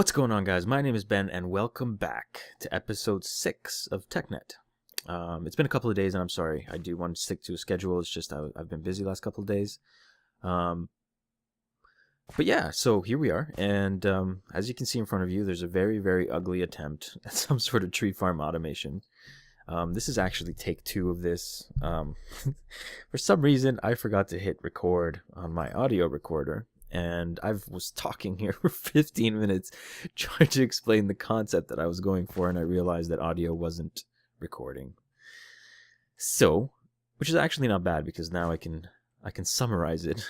What's going on, guys? My name is Ben, and welcome back to episode 6 of Technet. It's been a couple of days, and I'm sorry. I do want to stick to a schedule. It's just I've been busy last couple of days. But yeah, so here we are, and as you can see in front of you, there's a very, very ugly attempt at some sort of tree farm automation. This is actually take 2 of this. For some reason, I forgot to hit record on my audio recorder. And I was talking here for 15 minutes trying to explain the concept that I was going for, and I realized that audio wasn't recording. So, which is actually not bad because now I can summarize it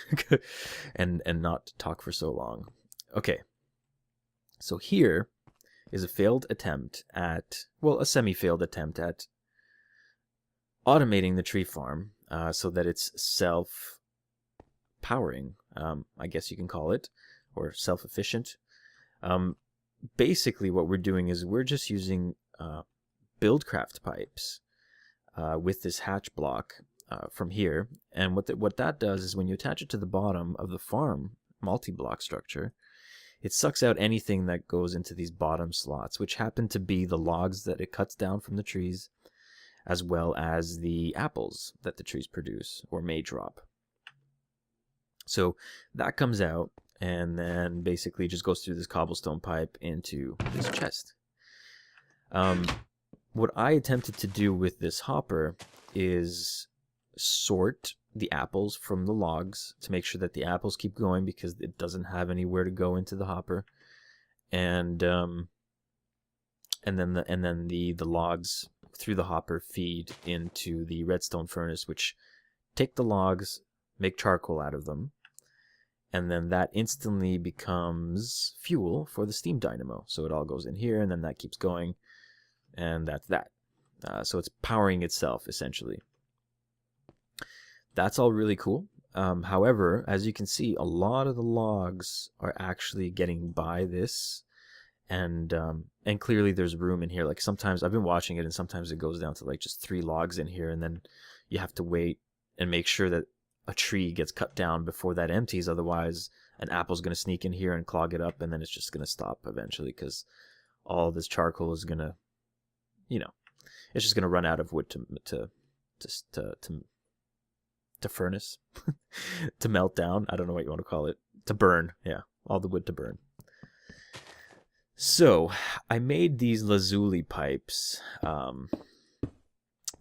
and not talk for so long. Okay. So here is a failed attempt at, well, a semi-failed attempt at automating the tree farm so that it's self-powering. I guess you can call it, or self-efficient. Basically what we're doing is we're just using buildcraft pipes with this hatch block from here, and what that does is when you attach it to the bottom of the farm multi-block structure, it sucks out anything that goes into these bottom slots, which happen to be the logs that it cuts down from the trees, as well as the apples that the trees produce or may drop. So that comes out and then basically just goes through this cobblestone pipe into this chest. What I attempted to do with this hopper is sort the apples from the logs to make sure that the apples keep going because it doesn't have anywhere to go into the hopper, and then the logs through the hopper feed into the redstone furnace, which take the logs, make charcoal out of them, and then that instantly becomes fuel for the steam dynamo. So it all goes in here, and then that keeps going, and that's that. So it's powering itself, essentially. That's all really cool. However, as you can see, a lot of the logs are actually getting by this, and clearly there's room in here. Like sometimes I've been watching it, and sometimes it goes down to like just 3 logs in here, and then you have to wait and make sure that a tree gets cut down before that empties. Otherwise, an apple's going to sneak in here and clog it up, and then it's just going to stop eventually because all this charcoal is going to, it's just going to run out of wood to furnace, to melt down. I don't know what you want to call it. To burn. Yeah, all the wood to burn. So I made these lazuli pipes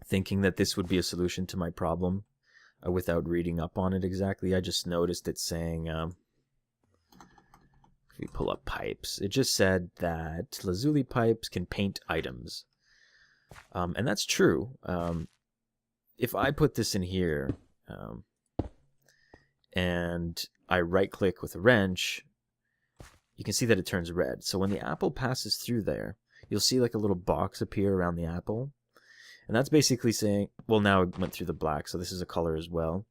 thinking that this would be a solution to my problem. Without reading up on it exactly, I just noticed it saying, if we pull up pipes, it just said that lazuli pipes can paint items. And that's true. If I put this in here, and I right-click with a wrench, you can see that it turns red. So when the apple passes through there, you'll see like a little box appear around the apple. And that's basically saying, well, now it went through the black, so this is a color as well,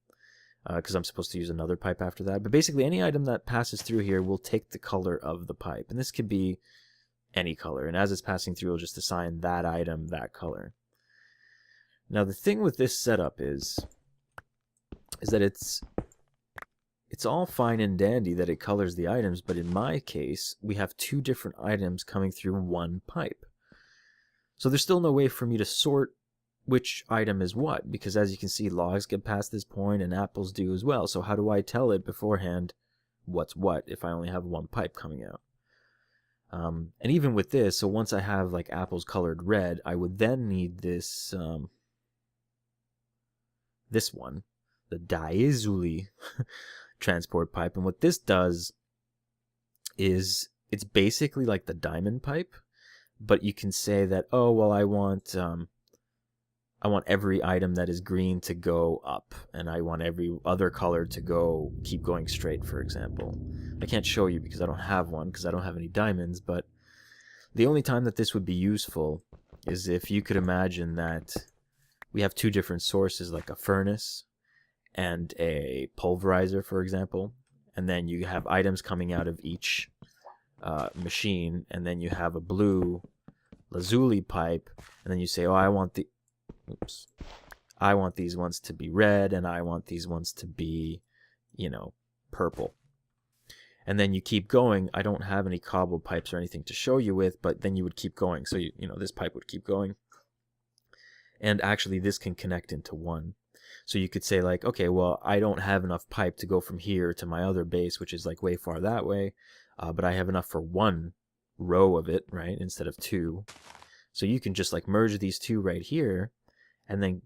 because I'm supposed to use another pipe after that. But basically, any item that passes through here will take the color of the pipe. And this could be any color. And as it's passing through, it'll just assign that item that color. Now, the thing with this setup is that it's all fine and dandy that it colors the items, but in my case, we have 2 different items coming through one pipe. So there's still no way for me to sort which item is what, because as you can see, logs get past this point and apples do as well. So how do I tell it beforehand what's what if I only have one pipe coming out? And even with this, so once I have like apples colored red, I would then need this this one, the diazuli transport pipe. And what this does is it's basically like the diamond pipe, but you can say that, oh well, I want every item that is green to go up, and I want every other color to keep going straight, for example. I can't show you because I don't have one, because I don't have any diamonds, but the only time that this would be useful is if you could imagine that we have 2 different sources, like a furnace and a pulverizer, for example, and then you have items coming out of each machine, and then you have a blue lazuli pipe, and then you say, oh, I want these ones to be red, and I want these ones to be, purple. and then you keep going. I don't have any cobble pipes or anything to show you with, but then you would keep going. So you know, this pipe would keep going. And actually this can connect into one. So you could say like, okay, well, I don't have enough pipe to go from here to my other base, which is like way far that way, but I have enough for one row of it, right, instead of two. So you can just like merge these two right here, and then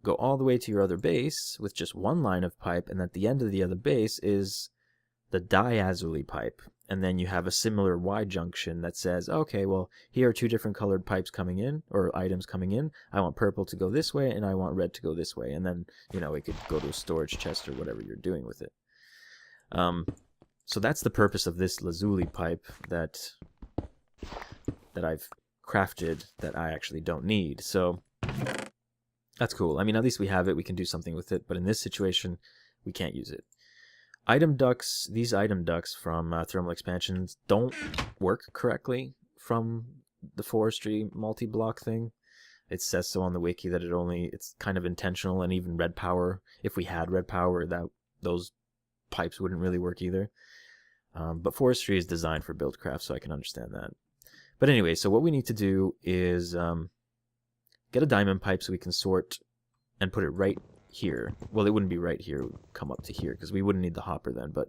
go all the way to your other base with just one line of pipe, and at the end of the other base is the diazoly pipe. And then you have a similar Y junction that says, okay, well, here are two different colored pipes coming in, or items coming in. I want purple to go this way, and I want red to go this way. And then, you know, it could go to a storage chest or whatever you're doing with it. So that's the purpose of this lazuli pipe that I've crafted that I actually don't need. So that's cool. I mean, at least we have it. We can do something with it. But in this situation, we can't use it. Item ducts, these item ducts from thermal expansions don't work correctly from the forestry multi-block thing. It says so on the wiki that it's kind of intentional, and even red power, if we had red power, those pipes wouldn't really work either. But forestry is designed for buildcraft, so I can understand that. But anyway, so what we need to do is get a diamond pipe so we can sort and put it right here. Well, it wouldn't be right here. It would come up to here because we wouldn't need the hopper then, but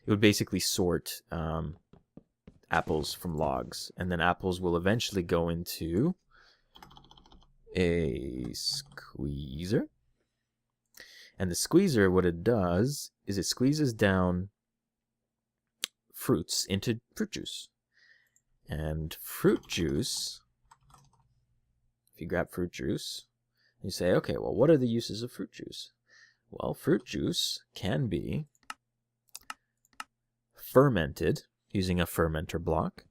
it would basically sort apples from logs, and then apples will eventually go into a squeezer. And the squeezer, what it does is it squeezes down fruits into fruit juice. And fruit juice, if you grab fruit juice, you say, okay, well, what are the uses of fruit juice? Well, fruit juice can be fermented using a fermenter block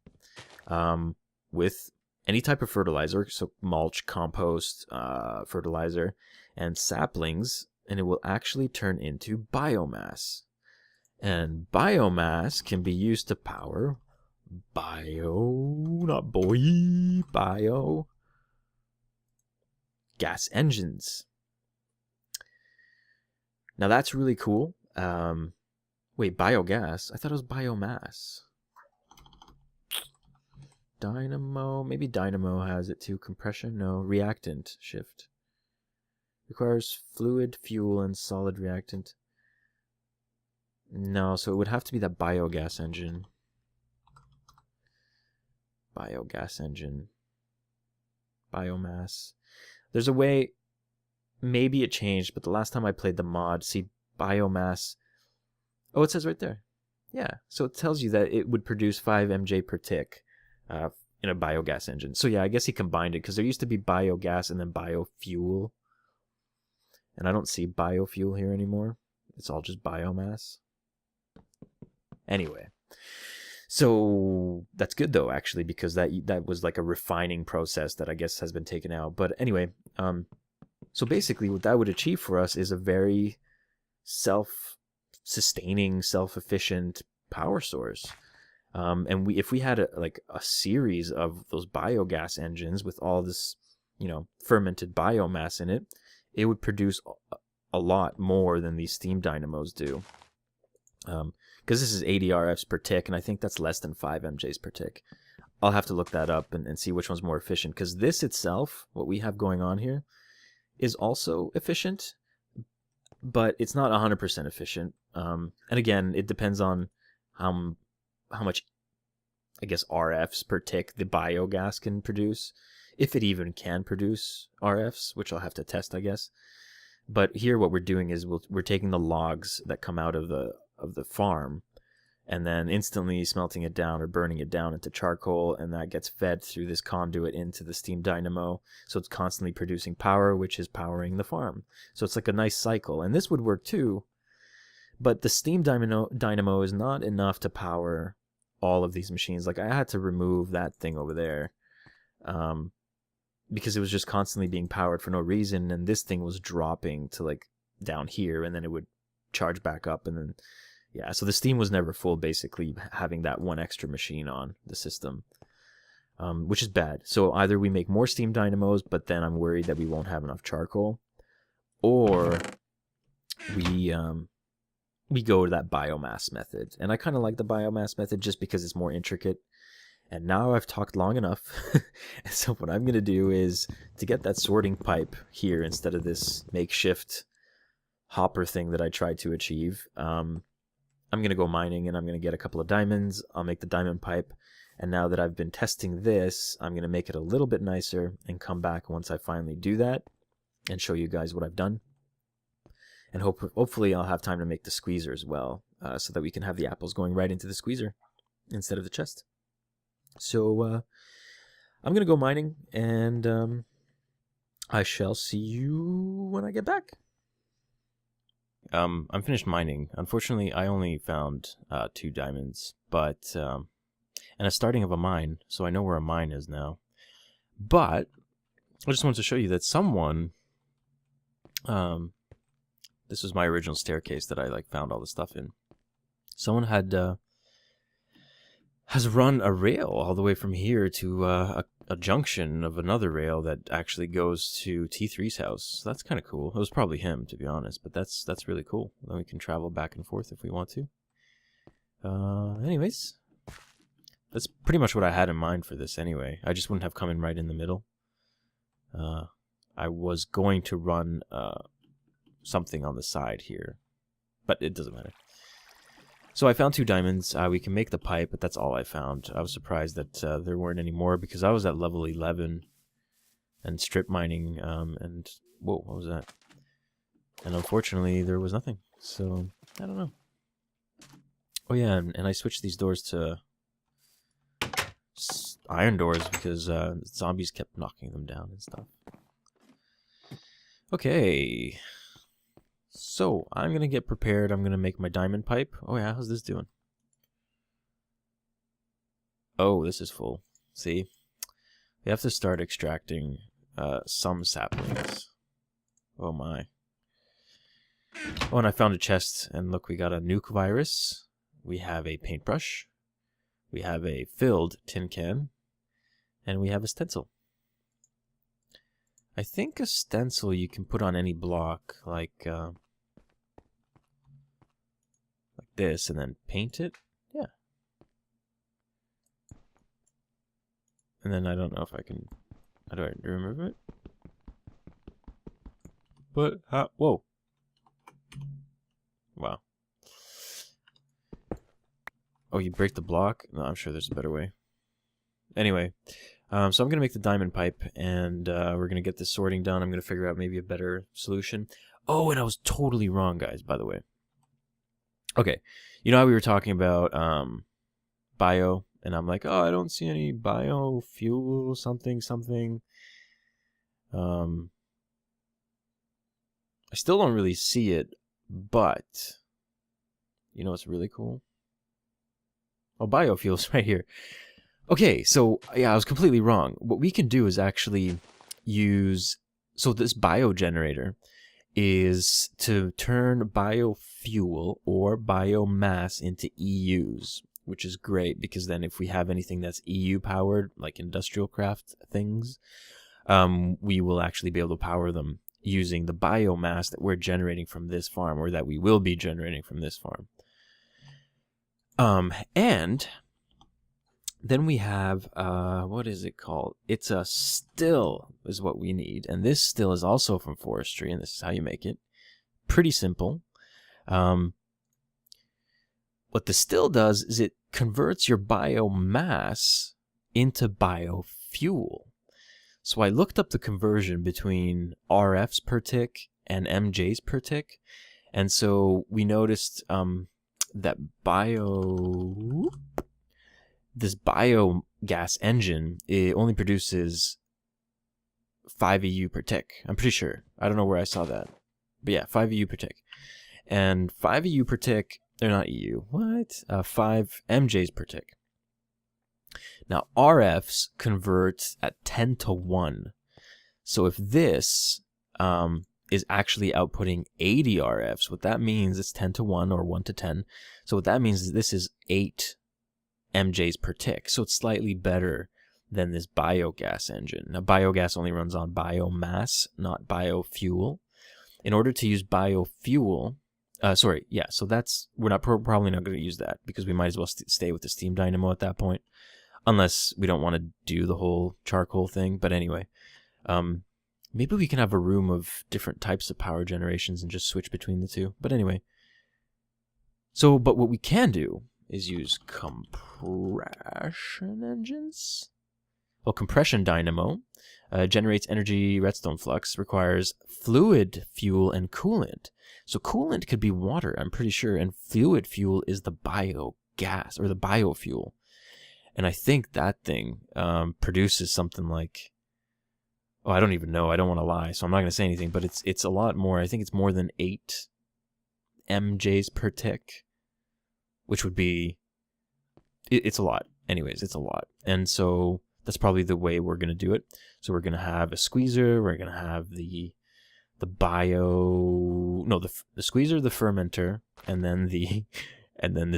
with any type of fertilizer, so mulch, compost, fertilizer, and saplings, and it will actually turn into biomass. And biomass can be used to power gas engines. Now that's really cool. Wait, biogas? I thought it was biomass. Dynamo, maybe dynamo has it too. Compression, no. Reactant shift. Requires fluid, fuel, and solid reactant. No, so it would have to be that biogas engine. Biogas engine. Biomass. There's a way, maybe it changed, but the last time I played the mod, see, biomass. Oh, it says right there. Yeah, so it tells you that it would produce 5 MJ per tick in a biogas engine. So yeah, I guess he combined it, because there used to be biogas and then biofuel. And I don't see biofuel here anymore. It's all just biomass. Anyway. So that's good though, actually, because that was like a refining process that I guess has been taken out. But anyway, so basically what that would achieve for us is a very self-sustaining, self-efficient power source. And if we had a series of those biogas engines with all this, fermented biomass in it, it would produce a lot more than these steam dynamos do. Because this is 80 RFs per tick, and I think that's less than 5 MJs per tick. I'll have to look that up and see which one's more efficient, because this itself, what we have going on here, is also efficient, but it's not 100% efficient. And again, it depends on how much, I guess, RFs per tick the biogas can produce, if it even can produce RFs, which I'll have to test, I guess. But here what we're doing is we're taking the logs that come out of the farm and then instantly smelting it down or burning it down into charcoal, and that gets fed through this conduit into the steam dynamo, so it's constantly producing power, which is powering the farm. So it's like a nice cycle, and this would work too, but the steam dynamo is not enough to power all of these machines. Like, I had to remove that thing over there because it was just constantly being powered for no reason, and this thing was dropping to like down here, and then it would charge back up, and then yeah, so the steam was never full, basically, having that one extra machine on the system, which is bad. So either we make more steam dynamos, but then I'm worried that we won't have enough charcoal, or we we go to that biomass method. And I kind of like the biomass method just because it's more intricate. And now I've talked long enough. So what I'm going to do is to get that sorting pipe here instead of this makeshift hopper thing that I tried to achieve. I'm going to go mining and I'm going to get a couple of diamonds. I'll make the diamond pipe. And now that I've been testing this, I'm going to make it a little bit nicer and come back once I finally do that and show you guys what I've done. And hopefully I'll have time to make the squeezer as well, so that we can have the apples going right into the squeezer instead of the chest. So I'm going to go mining, and I shall see you when I get back. I'm finished mining. Unfortunately, I only found 2 diamonds, but and a starting of a mine, so I know where a mine is now. But I just wanted to show you that someone, this was my original staircase that I found all the stuff in. Someone has run a rail all the way from here to a junction of another rail that actually goes to T3's house. So that's kind of cool. It was probably him, to be honest, but that's really cool. Then we can travel back and forth if we want to. Anyways, that's pretty much what I had in mind for this anyway. I just wouldn't have come in right in the middle. I was going to run something on the side here, but it doesn't matter. So I found 2 diamonds. We can make the pipe, but that's all I found. I was surprised that there weren't any more because I was at level 11 and strip mining, and whoa, what was that? And unfortunately, there was nothing. So I don't know. Oh yeah, and I switched these doors to iron doors because zombies kept knocking them down and stuff. Okay. So, I'm going to get prepared. I'm going to make my diamond pipe. Oh yeah, how's this doing? Oh, this is full. See? We have to start extracting some saplings. Oh my. Oh, and I found a chest, and look, we got a nuke virus. We have a paintbrush. We have a filled tin can. And we have a stencil. I think a stencil you can put on any block, like this, and then paint it. Yeah. And then I don't know if I can. How do I remove it? But whoa! Wow. Oh, you break the block? No, I'm sure there's a better way. Anyway, so I'm gonna make the diamond pipe, and we're gonna get this sorting done. I'm gonna figure out maybe a better solution. Oh, and I was totally wrong, guys. By the way. Okay, you know how we were talking about bio, and I'm like, oh, I don't see any biofuel, something. I still don't really see it, but you know what's really cool? Oh, biofuel's right here. Okay, so yeah, I was completely wrong. What we can do is actually use, so this biogenerator is to turn biofuel or biomass into EUs, which is great because then if we have anything that's EU powered, like industrial craft things, we will actually be able to power them using the biomass that we're generating from this farm, or that we will be generating from this farm. And then we have, what is it called? It's a still is what we need. And this still is also from forestry, and this is how you make it. Pretty simple. What the still does is it converts your biomass into biofuel. So I looked up the conversion between RFs per tick and MJs per tick. And so we noticed that this biogas engine, it only produces 5 EU per tick. I'm pretty sure. I don't know where I saw that. But yeah, 5 EU per tick. And 5 EU per tick, they're not EU. What? 5 MJs per tick. Now, RFs convert at 10 to 1. So if this is actually outputting 80 RFs, what that means is 10 to 1 or 1 to 10. So what that means is this is 8 MJs per tick. So it's slightly better than this biogas engine. Now, biogas only runs on biomass, not biofuel. In order to use biofuel, Sorry, yeah, so that's, we're not probably not going to use that because we might as well stay with the steam dynamo at that point, unless we don't want to do the whole charcoal thing. But anyway, maybe we can have a room of different types of power generations and just switch between the two. But anyway, so, but what we can do is use compression engines. Well, compression dynamo generates energy redstone flux, requires fluid fuel and coolant. So coolant could be water, I'm pretty sure, and fluid fuel is the biogas or the biofuel. And I think that thing produces something like, oh, I don't even know. I don't want to lie, so I'm not going to say anything. But it's a lot more. I think it's more than 8 MJs per tick, which would be, it's a lot. Anyways, it's a lot. And so that's probably the way we're going to do it. So we're going to have a squeezer. We're going to have the squeezer, the fermenter, and then the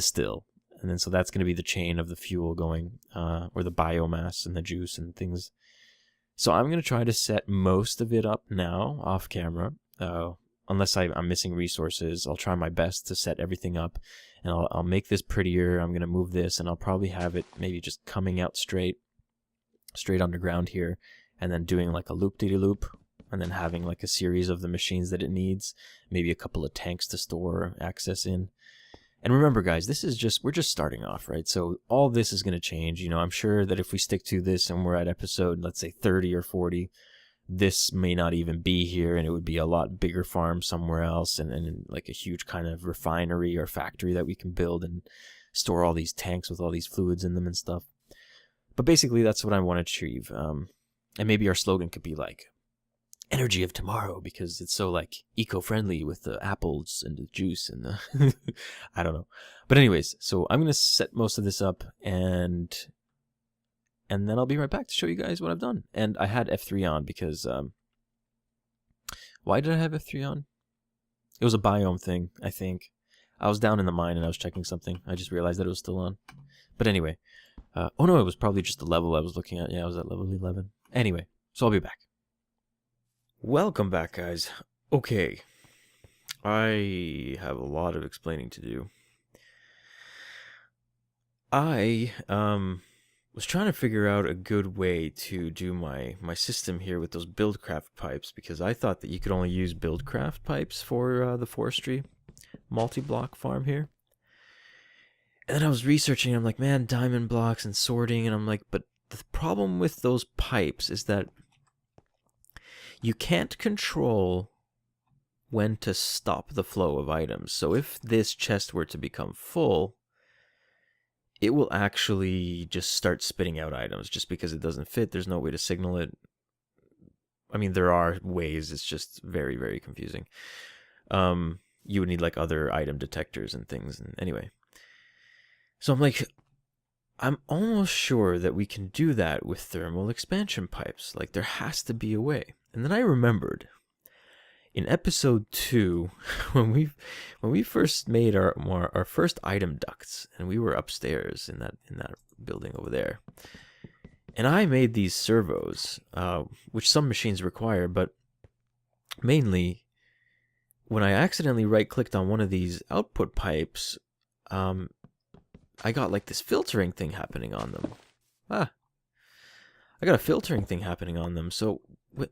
still. And then so that's going to be the chain of the fuel going, or the biomass and the juice and things. So I'm going to try to set most of it up now off camera. Unless I'm missing resources, I'll try my best to set everything up, and I'll make this prettier. I'm going to move this, and I'll probably have it maybe just coming out straight underground here, and then doing like a loop-de-loop, and then having like a series of the machines that it needs, maybe a couple of tanks to store access in. And remember, guys, we're just starting off, right? So all this is going to change. You know, I'm sure that if we stick to this and we're at episode, let's say 30 or 40, this may not even be here, and it would be a lot bigger farm somewhere else, and like a huge kind of refinery or factory that we can build and store all these tanks with all these fluids in them and stuff. But basically, that's what I want to achieve. And maybe our slogan could be like, energy of tomorrow, because it's so like eco-friendly with the apples and the juice and the I don't know. But anyways, so I'm going to set most of this up, and then I'll be right back to show you guys what I've done. And I had F3 on because why did I have F3 on? It was a biome thing, I think. I was down in the mine and I was checking something. I just realized that it was still on. But anyway, oh no, it was probably just the level I was looking at. Yeah, I was at level 11. Anyway, so I'll be back. Welcome back, guys. Okay, I have a lot of explaining to do. I was trying to figure out a good way to do my system here with those buildcraft pipes, because I thought that you could only use buildcraft pipes for the forestry multi-block farm here. And then I was researching, I'm like, man, diamond blocks and sorting, and I'm like, but the problem with those pipes is that you can't control when to stop the flow of items. So if this chest were to become full, it will actually just start spitting out items just because it doesn't fit. There's no way to signal it. I mean, there are ways. It's just very, very confusing. You would need like other item detectors and things. And anyway, so I'm like, I'm almost sure that we can do that with thermal expansion pipes. Like, there has to be a way. And then I remembered in episode 2, when we first made our first item ducts, and we were upstairs in that building over there, and I made these servos, which some machines require, but mainly when I accidentally right-clicked on one of these output pipes, I got like this filtering thing happening on them. I got a filtering thing happening on them. So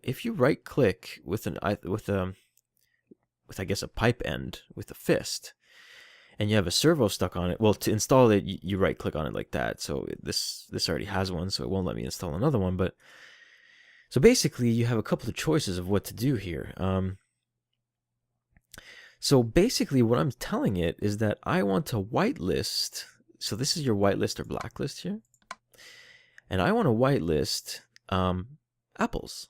if you right-click with I guess a pipe end with a fist, and you have a servo stuck on it, well, to install it, you right-click on it like that. So this already has one, so it won't let me install another one. But so basically, you have a couple of choices of what to do here. So basically, what I'm telling it is that I want to whitelist. So this is your whitelist or blacklist here, and I want to whitelist apples,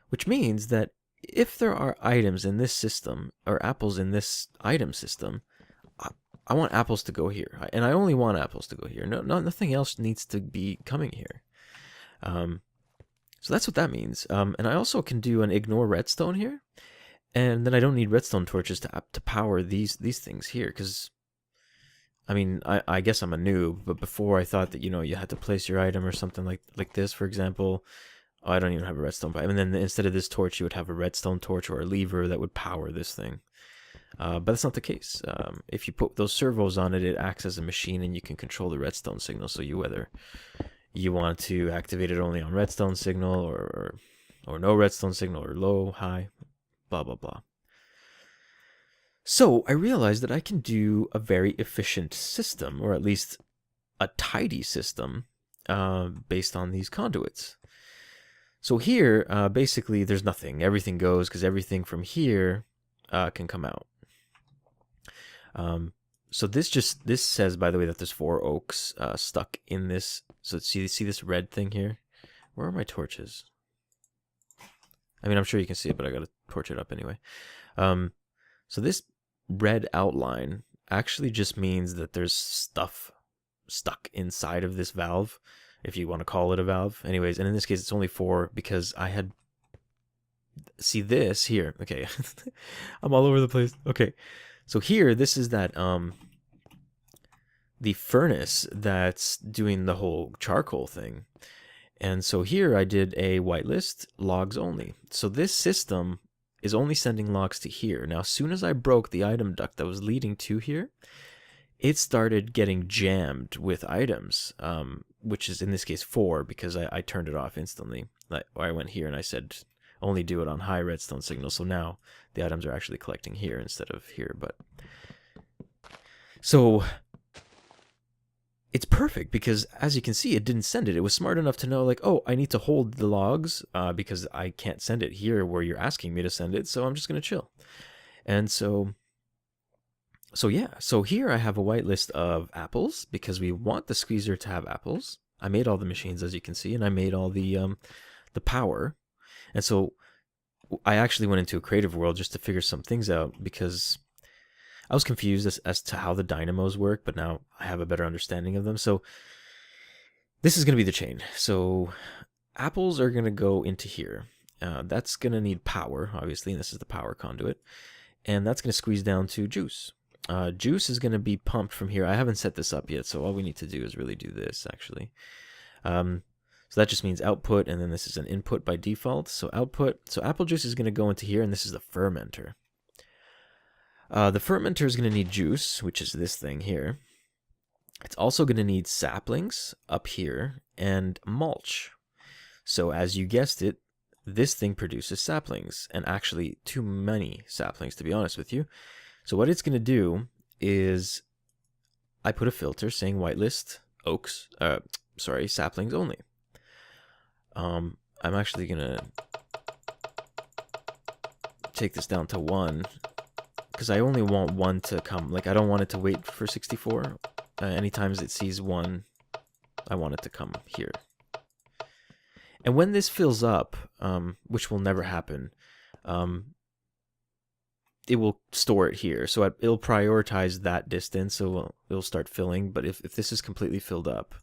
which means that if there are items in this system or apples in this item system, I want apples to go here, and I only want apples to go here. Nothing else needs to be coming here. So that's what that means. And I also can do an ignore redstone here, and then I don't need redstone torches to power these things here, because I mean, I guess I'm a noob, but before I thought that, you know, you had to place your item or something like this, for example. Oh, I don't even have a redstone pipe. And then instead of this torch, you would have a redstone torch or a lever that would power this thing. But that's not the case. If you put those servos on it, it acts as a machine, and you can control the redstone signal. So whether you want to activate it only on redstone signal, or no redstone signal, or low, high, blah blah blah. So I realized that I can do a very efficient system, or at least a tidy system, based on these conduits. So here, basically, there's nothing. Everything goes, because everything from here can come out. So this says, by the way, that there's 4 oaks stuck in this. So see this red thing here? Where are my torches? I mean, I'm sure you can see it, but I gotta torch it up anyway. So this red outline actually just means that there's stuff stuck inside of this valve, if you want to call it a valve. Anyways, and in this case, it's only 4 because I had... See this here. Okay. I'm all over the place. Okay. So here, this is that, the furnace that's doing the whole charcoal thing. And so here I did a whitelist, logs only. So this system is only sending logs to here. Now, as soon as I broke the item duct that was leading to here, it started getting jammed with items, which is in this case 4, because I turned it off instantly. I went here and I said, only do it on high redstone signal. So now the items are actually collecting here instead of here. But so it's perfect, because as you can see, it didn't send it. It was smart enough to know, like, oh, I need to hold the logs because I can't send it here where you're asking me to send it. So I'm just going to chill. And so yeah, so here I have a whitelist of apples because we want the squeezer to have apples. I made all the machines, as you can see, and I made all the power. And so I actually went into a creative world just to figure some things out, because I was confused as to how the dynamos work, but now I have a better understanding of them. So this is going to be the chain. So apples are going to go into here. That's going to need power, obviously, and this is the power conduit. And that's going to squeeze down to juice. Juice is going to be pumped from here. I haven't set this up yet, so all we need to do is really do this, actually. So that just means output, and then this is an input by default. So output, so apple juice is going to go into here, and this is the fermenter. The fermenter is going to need juice, which is this thing here. It's also going to need saplings up here and mulch. So as you guessed it, this thing produces saplings, and actually too many saplings, to be honest with you. So what it's going to do is I put a filter saying whitelist oaks, saplings only. I'm actually going to take this down to 1 because I only want 1 to come. Like, I don't want it to wait for 64. Anytime it sees 1, I want it to come here. And when this fills up, which will never happen, it will store it here. So it'll prioritize that distance, so it'll start filling. But if this is completely filled up,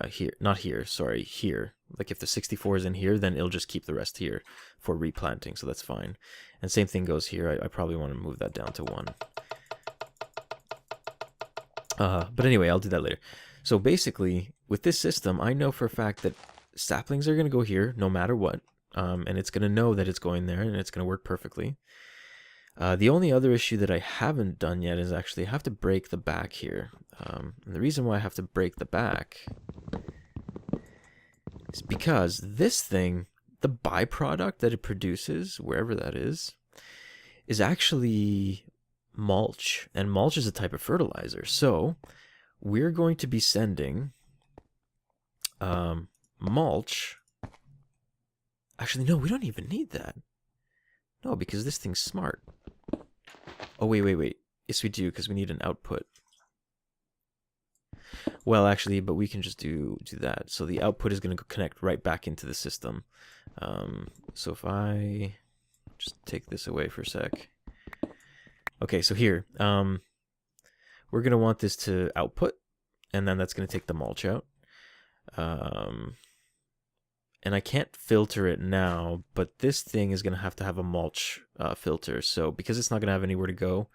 here, not here, sorry, here. Like if the 64 is in here, then it'll just keep the rest here for replanting, so that's fine. And same thing goes here. I probably want to move that down to 1. But anyway, I'll do that later. So basically, with this system, I know for a fact that saplings are going to go here no matter what, and it's going to know that it's going there, and it's going to work perfectly. The only other issue that I haven't done yet is actually I have to break the back here. And the reason why I have to break the back is because this thing, the byproduct that it produces, wherever that is actually mulch. And mulch is a type of fertilizer. So we're going to be sending mulch. Actually, no, we don't even need that. No, because this thing's smart. Oh, wait. Yes, we do, because we need an output. Well, actually, but we can just do that. So the output is going to connect right back into the system. So if I just take this away for a sec. Okay, so here, we're going to want this to output, and then that's going to take the mulch out. And I can't filter it now, but this thing is going to have a mulch filter. So because it's not going to have anywhere to go,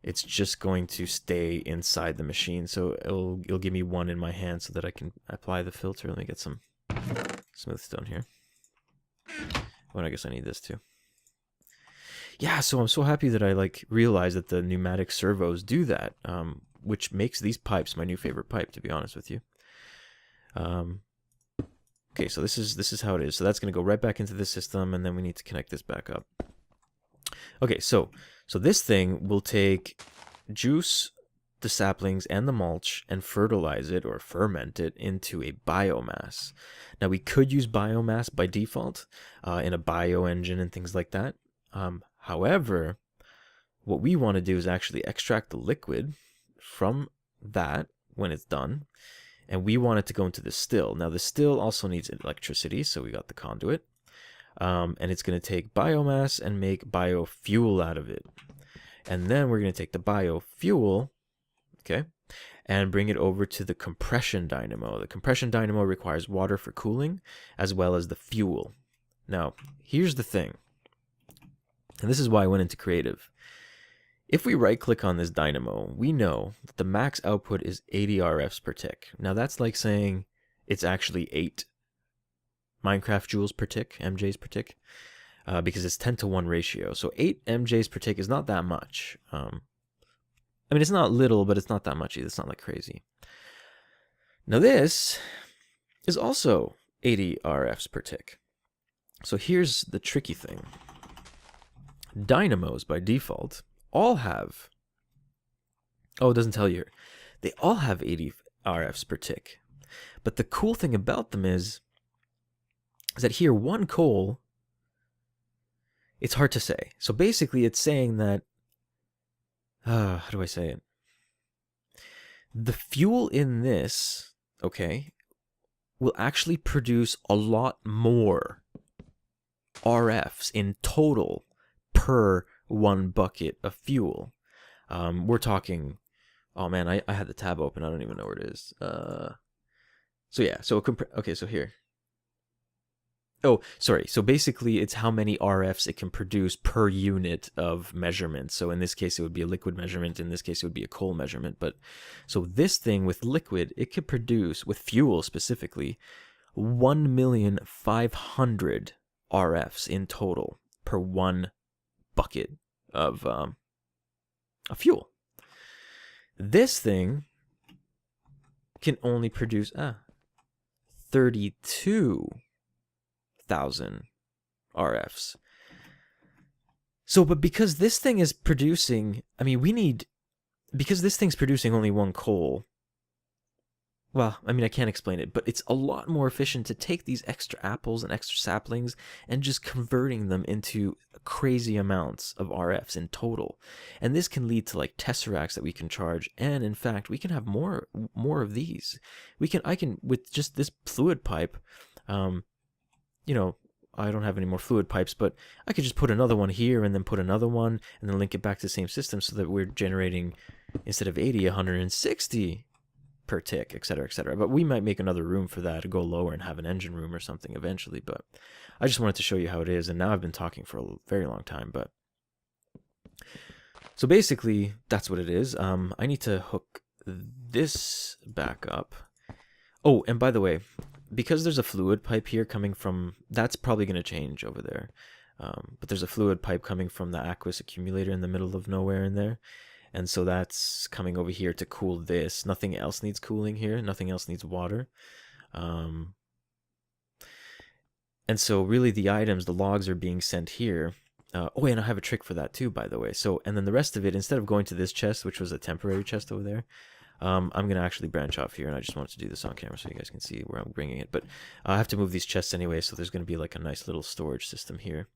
it's just going to stay inside the machine. So it'll give me 1 in my hand so that I can apply the filter. Let me get some smooth stone here. Oh, and I guess I need this too. yeah, so I'm so happy that I like realized that the pneumatic servos do that, which makes these pipes my new favorite pipe, to be honest with you. Okay, so this is how it is. So that's going to go right back into the system, and then we need to connect this back up. Okay, so this thing will take juice, the saplings, and the mulch and fertilize it or ferment it into a biomass. Now, we could use biomass by default in a bio engine and things like that. However, what we want to do is actually extract the liquid from that when it's done, and we want it to go into the still. Now, the still also needs electricity, so we got the conduit. And it's going to take biomass and make biofuel out of it. And then we're going to take the biofuel, okay, and bring it over to the compression dynamo. The compression dynamo requires water for cooling as well as the fuel. Now, here's the thing, and this is why I went into creative. If we right-click on this dynamo, we know that the max output is 80 RFs per tick. Now, that's like saying it's actually 8 Minecraft joules per tick, MJs per tick, because it's 10-to-1 ratio. So 8 MJs per tick is not that much. I mean, it's not little, but it's not that much either. It's not like crazy. Now this is also 80 RFs per tick. So here's the tricky thing. Dynamos, by default, all have... Oh, it doesn't tell you here. They all have 80 RFs per tick. But the cool thing about them is that here, one coal, it's hard to say. So basically, it's saying that... how do I say it? The fuel in this, okay, will actually produce a lot more RFs in total per one bucket of fuel. We're talking... Oh man, I had the tab open. I don't even know where it is. So yeah, so okay, so here. Oh, sorry. So basically, it's how many RFs it can produce per unit of measurement. So in this case, it would be a liquid measurement. In this case, it would be a coal measurement. But so this thing with liquid, it could produce, with fuel specifically, 1,500,000 RFs in total per one bucket of fuel. This thing can only produce 32,000 RFs. So, but because this thing is producing, I mean, because this thing's producing only one coal, well, I mean, I can't explain it, but it's a lot more efficient to take these extra apples and extra saplings and just converting them into crazy amounts of RFs in total. And this can lead to like tesseracts that we can charge. And in fact, we can have more of these. I can, with just this fluid pipe, you know, I don't have any more fluid pipes, but I could just put another one here and then put another one and then link it back to the same system so that we're generating, instead of 80, 160 per tick, etc., etc. But we might make another room for that to go lower and have an engine room or something eventually. But I just wanted to show you how it is, and now I've been talking for a very long time. But so basically, that's what it is. I need to hook this back up. Oh, and by the way, because there's a fluid pipe here coming from, that's probably going to change over there. But there's a fluid pipe coming from the Aquis accumulator in the middle of nowhere in there. And so that's coming over here to cool this. Nothing else needs cooling here. Nothing else needs water. And so really the items, the logs are being sent here. Oh, and I have a trick for that too, by the way. So, and then the rest of it, instead of going to this chest, which was a temporary chest over there, I'm going to actually branch off here. And I just wanted to do this on camera so you guys can see where I'm bringing it. But I have to move these chests anyway, so there's going to be like a nice little storage system here.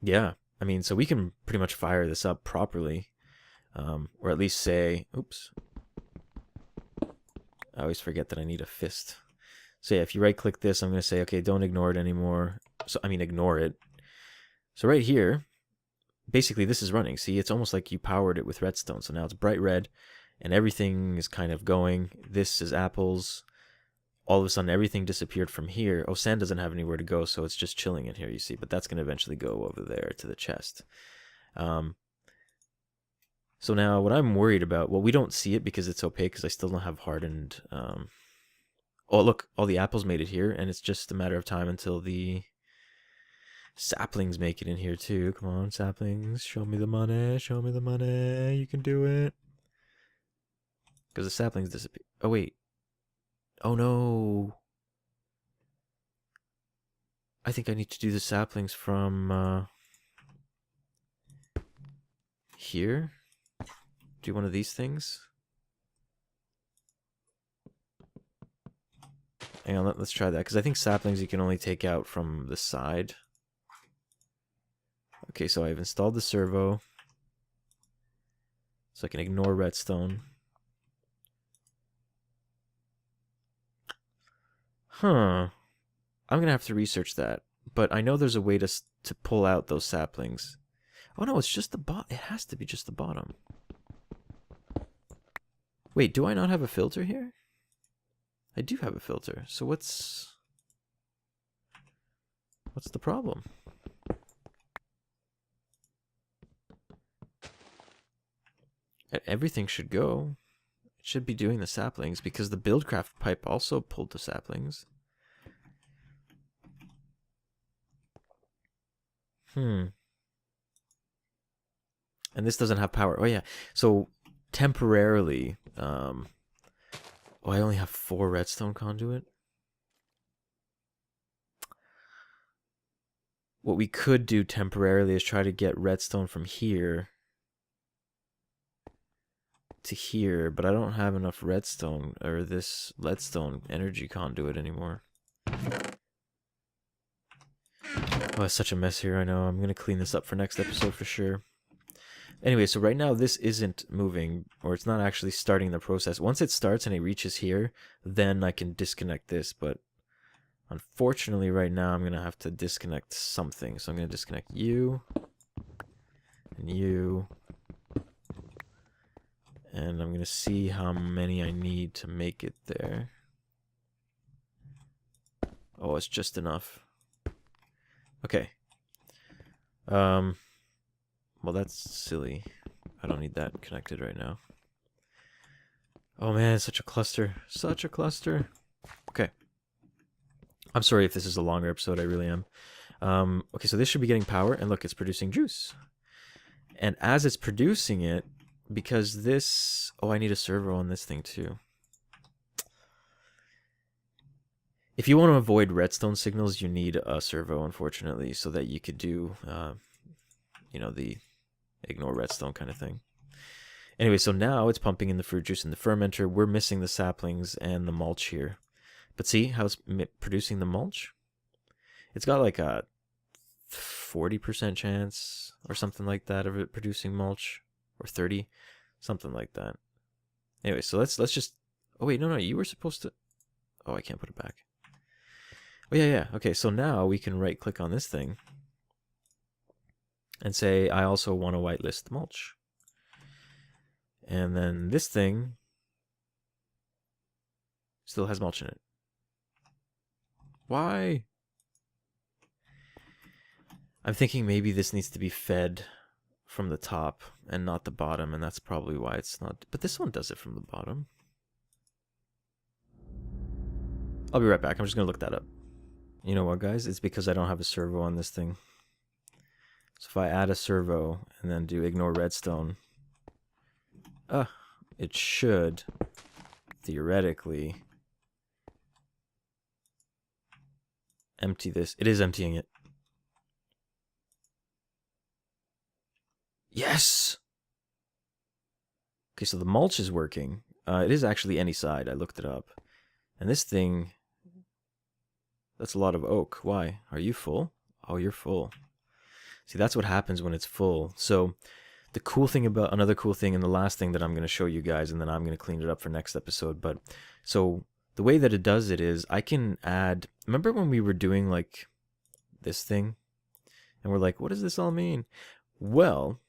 Yeah. I mean, so we can pretty much fire this up properly, or at least say, oops, I always forget that I need a fist. So yeah, if you right click this, I'm going to say, okay, don't ignore it anymore. So, I mean, ignore it. So right here, basically this is running. See, it's almost like you powered it with redstone. So now it's bright red and everything is kind of going. This is apples. All of a sudden, everything disappeared from here. Oh, sand doesn't have anywhere to go, so it's just chilling in here, you see. But that's going to eventually go over there to the chest. So now what I'm worried about, well, we don't see it because it's opaque because I still don't have hardened... Oh, look, all the apples made it here, and it's just a matter of time until the... Saplings make it in here too. Come on, saplings. Show me the money. Show me the money. You can do it. Because the saplings disappear. Oh, wait. Oh, no. I think I need to do the saplings from here. Do one of these things. Hang on, let's try that. Because I think saplings you can only take out from the side. Okay, so I've installed the servo. So I can ignore redstone. Huh. I'm going to have to research that. But I know there's a way to pull out those saplings. Oh no, it's just the bottom. It has to be just the bottom. Wait, do I not have a filter here? I do have a filter. So what's the problem? Everything should go. It should be doing the saplings because the buildcraft pipe also pulled the saplings. And this doesn't have power. Oh yeah. So temporarily, oh, I only have 4 redstone conduit. What we could do temporarily is try to get redstone from here to here, but I don't have enough redstone or this leadstone energy conduit anymore. Oh, it's such a mess here, I know. I'm gonna clean this up for next episode for sure. Anyway, so right now this isn't moving, or it's not actually starting the process. Once it starts and it reaches here, then I can disconnect this, but unfortunately right now I'm gonna have to disconnect something. So I'm gonna disconnect you, and you, and I'm gonna see how many I need to make it there. Oh, it's just enough. Okay. Well, that's silly. I don't need that connected right now. Oh man, it's such a cluster. Such a cluster. Okay. I'm sorry if this is a longer episode, I really am. Okay, so this should be getting power, and look, it's producing juice. And as it's producing it, because this... Oh, I need a servo on this thing too. If you want to avoid redstone signals, you need a servo, unfortunately, so that you could do, you know, the ignore redstone kind of thing. Anyway, so now it's pumping in the fruit juice in the fermenter. We're missing the saplings and the mulch here. But see how it's producing the mulch? It's got like a 40% chance or something like that of it producing mulch, or 30, something like that. Anyway, so let's just... Oh wait, no, you were supposed to... Oh, I can't put it back. Oh yeah. Okay, so now we can right click on this thing and say I also want to whitelist mulch. And then this thing still has mulch in it. Why? I'm thinking maybe this needs to be fed from the top and not the bottom, and that's probably why it's not. But this one does it from the bottom. I'll be right back. I'm just going to look that up. You know what, guys? It's because I don't have a servo on this thing. So if I add a servo and then do ignore redstone, it should theoretically empty this. It is emptying it. Yes! Okay, so the mulch is working. It is actually any side. I looked it up. And this thing... That's a lot of oak. Why? Are you full? Oh, you're full. See, that's what happens when it's full. So the cool thing about... Another cool thing, and the last thing that I'm going to show you guys, and then I'm going to clean it up for next episode. But so the way that it does it is I can add... Remember when we were doing like this thing? And we're like, what does this all mean? Well,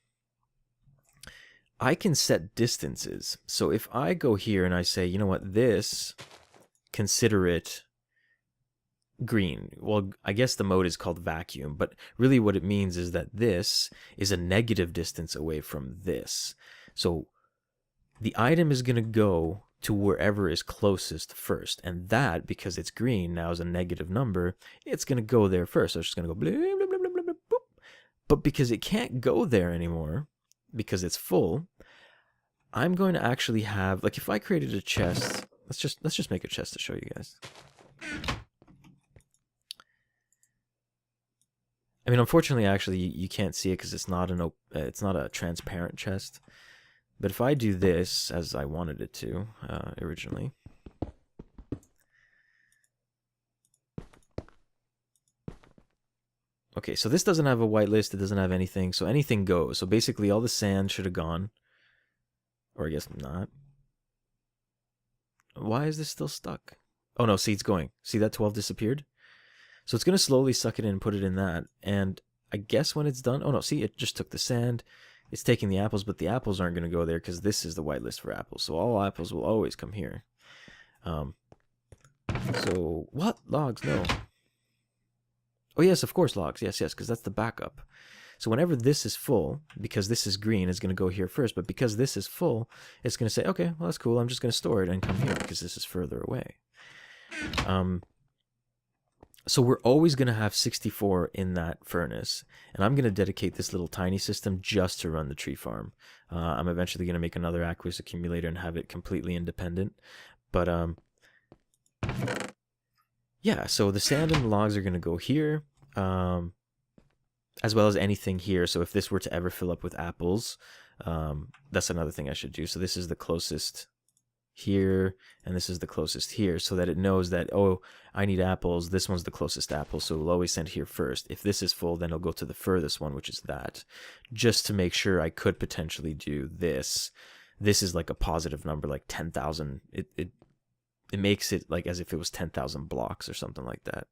I can set distances. So if I go here and I say, you know what, this, consider it green. Well, I guess the mode is called vacuum, but really what it means is that this is a negative distance away from this. So the item is going to go to wherever is closest first, and that, because it's green now, is a negative number, it's going to go there first. So it's just going to go blah, blah, blah, blah, But because it can't go there anymore, because it's full, I'm going to actually have, like, if I created a chest, let's just make a chest to show you guys. I mean, unfortunately, actually, you can't see it because it's not a transparent chest. But if I do this as I wanted it to originally, okay, so this doesn't have a whitelist. It doesn't have anything, so anything goes. So basically, all the sand should have gone, or I guess not. Why is this still stuck? Oh no, see, it's going. See, that 12 disappeared. So it's going to slowly suck it in and put it in that. And I guess when it's done... Oh, no, see, it just took the sand. It's taking the apples, but the apples aren't going to go there because this is the whitelist for apples. So all apples will always come here. So, what? Logs? No. Oh, yes, of course, logs. Yes, because that's the backup. So whenever this is full, because this is green, it's going to go here first. But because this is full, it's going to say, okay, well, that's cool. I'm just going to store it and come here because this is further away. So we're always going to have 64 in that furnace, and I'm going to dedicate this little tiny system just to run the tree farm. I'm eventually going to make another aqueous accumulator and have it completely independent. But yeah, so the sand and the logs are going to go here, as well as anything here. So if this were to ever fill up with apples, that's another thing I should do. So this is the closest here, and this is the closest here, so that it knows that, oh, I need apples, this one's the closest apple, so it'll always send here first. If this is full, then it'll go to the furthest one, which is that, just to make sure I could potentially do this. This is like a positive number, like 10,000. It makes it like as if it was 10,000 blocks or something like that.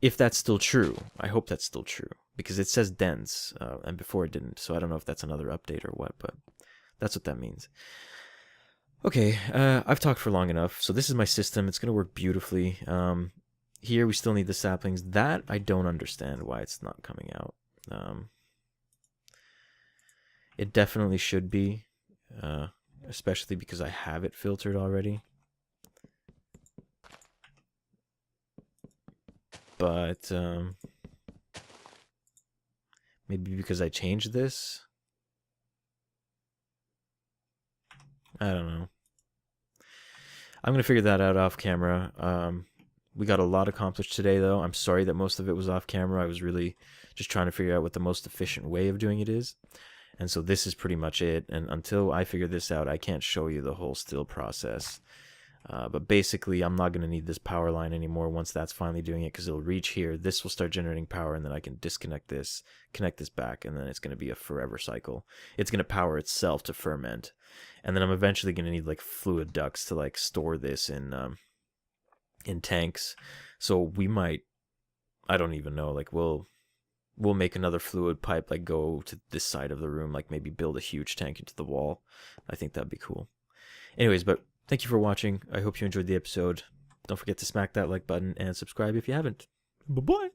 If that's still true, I hope that's still true, because it says dense, and before it didn't, so I don't know if that's another update or what, but that's what that means. Okay, I've talked for long enough. So this is my system. It's going to work beautifully. Here we still need the saplings. That I don't understand why it's not coming out. It definitely should be, especially because I have it filtered already. But maybe because I changed this. I don't know. I'm going to figure that out off camera. We got a lot accomplished today, though. I'm sorry that most of it was off camera. I was really just trying to figure out what the most efficient way of doing it is. And so this is pretty much it. And until I figure this out, I can't show you the whole still process. But basically, I'm not going to need this power line anymore once that's finally doing it, because it'll reach here. This will start generating power, and then I can disconnect this, connect this back, and then it's going to be a forever cycle. It's going to power itself to ferment. And then I'm eventually going to need like fluid ducts to like store this in tanks. So we might, I don't even know, like we'll make another fluid pipe, like go to this side of the room, like maybe build a huge tank into the wall. I think that'd be cool. Anyways, but thank you for watching. I hope you enjoyed the episode. Don't forget to smack that like button and subscribe if you haven't. Bye-bye.